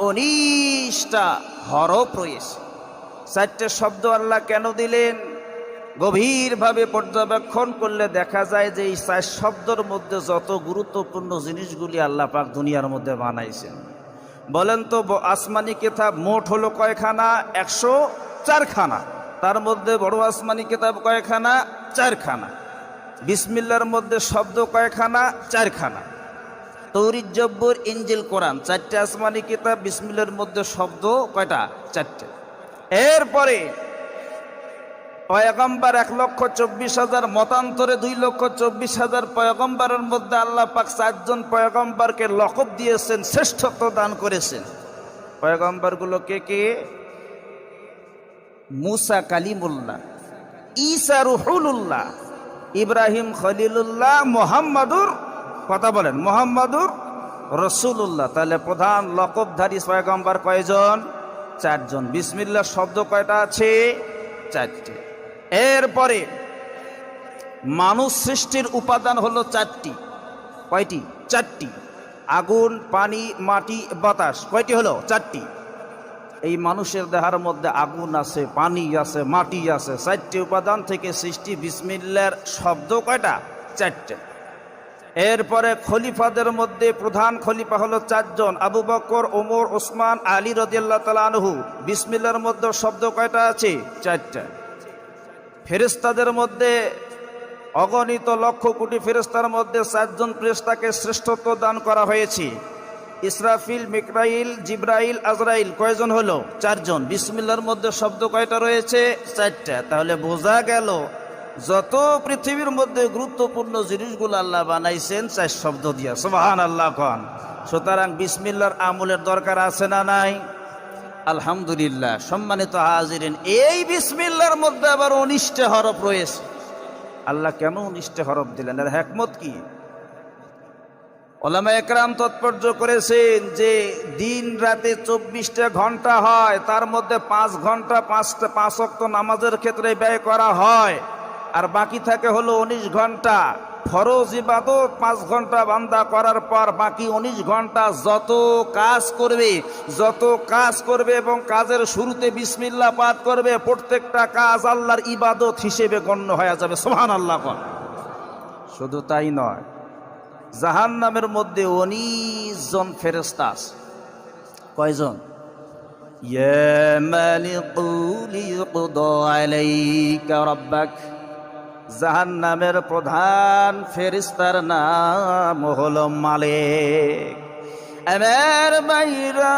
19টা হরফ রয়েছে। 4টে শব্দ আল্লাহ কেন দিলেন? গভীরভাবে পর্যবেক্ষণ করলে দেখা যায় যে এই 4 শব্দের মধ্যে যত গুরুত্বপূর্ণ জিনিসগুলি আল্লাহ পাক দুনিয়ার মধ্যে বানাইছেন। বলেন তো আসমানি কিতাব মোট হলো কয়খানা? 104 খানা। তার মধ্যে বড় আসমানি কিতাব কয়খানা? 4 খানা। বিসমিল্লাহর মধ্যে শব্দ কয়খানা? 4 খানা। তৌরিত, জব্বুর, ইনজিল, কোরআন 4টে আসমানি কিতাব। বিসমিল্লাহর মধ্যে শব্দ কয়টা? 4টে। এরপরে পয়গম্বর 1,24,000, মতান্তরে 2,24,000 পয়গম্বরের মধ্যে আল্লাহ পাক 4 জন পয়গম্বরকে লকব দিয়েছেন, শ্রেষ্ঠত্ব দান করেছেন। পয়গম্বরগুলো কে কে? মুসা কালিমুল্লাহ, ঈসা রুহুলুল্লাহ, ইব্রাহিম খলিলুল্লাহ, মুহাম্মাদুর, কথা বলেন, মুহাম্মাদুর রাসূলুল্লাহ। তাহলে প্রধান লকবধারী পয়গম্বর কয়জন? 4 জন। বিসমিল্লাহ শব্দ কয়টা আছে? 4টে। এরপরে মানুষ সৃষ্টির উপাদান হলো 4টি। কয়টি? 4টি। আগুন, পানি, মাটি, বাতাস। কয়টি হলো? 4টি। এই মানুষের দেহের মধ্যে আগুন আছে, পানি আছে, মাটি আছে। 4টি উপাদান থেকে সৃষ্টি। বিসমিল্লাহর শব্দ কয়টা? 4টে। এরপরে খলিফাদের মধ্যে প্রধান খলিফা হলো 4 জন, আবু বকর, ওমর, ওসমান, আলী রাদিয়াল্লাহু তাআলা আনহু। বিসমিল্লাহর মধ্যে শব্দ কয়টা আছে? 4টা। ফেরেশতাদের মধ্যে অগণিত লক্ষ কোটি ফেরেশতার মধ্যে 4 জন ফেরেশতাকে শ্রেষ্ঠত্ব দান করা হয়েছে। ইসরাফিল, মিকরাইল, জিব্রাইল, আজরাইল। কয়জন হলো? 4 জন। বিসমিল্লাহর মধ্যে শব্দ কয়টা রয়েছে? 4টা। তাহলে বোঝা গেল যত পৃথিবীর মধ্যে গুরুত্বপূর্ণ জিনিসগুলো আল্লাহ বানাইছেন 4 শব্দ দিয়া। সুবহানাল্লাহ খান। সুতরাং বিসমিল্লাহর আমলের দরকার আছে না নাই? আলহামদুলিল্লাহ। সম্মানিত হাজিরিন, এই বিসমিল্লাহর মধ্যে আবার 19টা হরফ রয়েছে। আল্লাহ কেন 19টা হরফ দিলেন? এর হিকমত কি? উলামা একরাম তাৎপর্য করেছেন যে দিন রাতে 24টা ঘন্টা হয়, তার মধ্যে 5 ঘন্টা 5 ওয়াক্ত নামাজের ক্ষেত্রে ব্যয় করা হয়, আর বাকি থাকে হলো 19 ঘন্টা। ফরজ ইবাদত 5 ঘন্টা বান্দা করার পর বাকি 19 ঘন্টা যত কাজ করবে এবং কাজের শুরুতে বিসমিল্লাহ পাঠ করবে, প্রত্যেকটা কাজ আল্লাহর ইবাদত হিসেবে গণ্য হয়ে যাবে। সুবহানাল্লাহ। শুধু তাই নয়, জাহান্নামের মধ্যে 19 জন ফেরেশতা আছে। কয়জন? ইয়া মালিকু লিয়াকদা আলাইকা রাব্বাক। জাহান্নামের প্রধান ফেরেশতার নাম হলো মালিক। আমার ভাইরা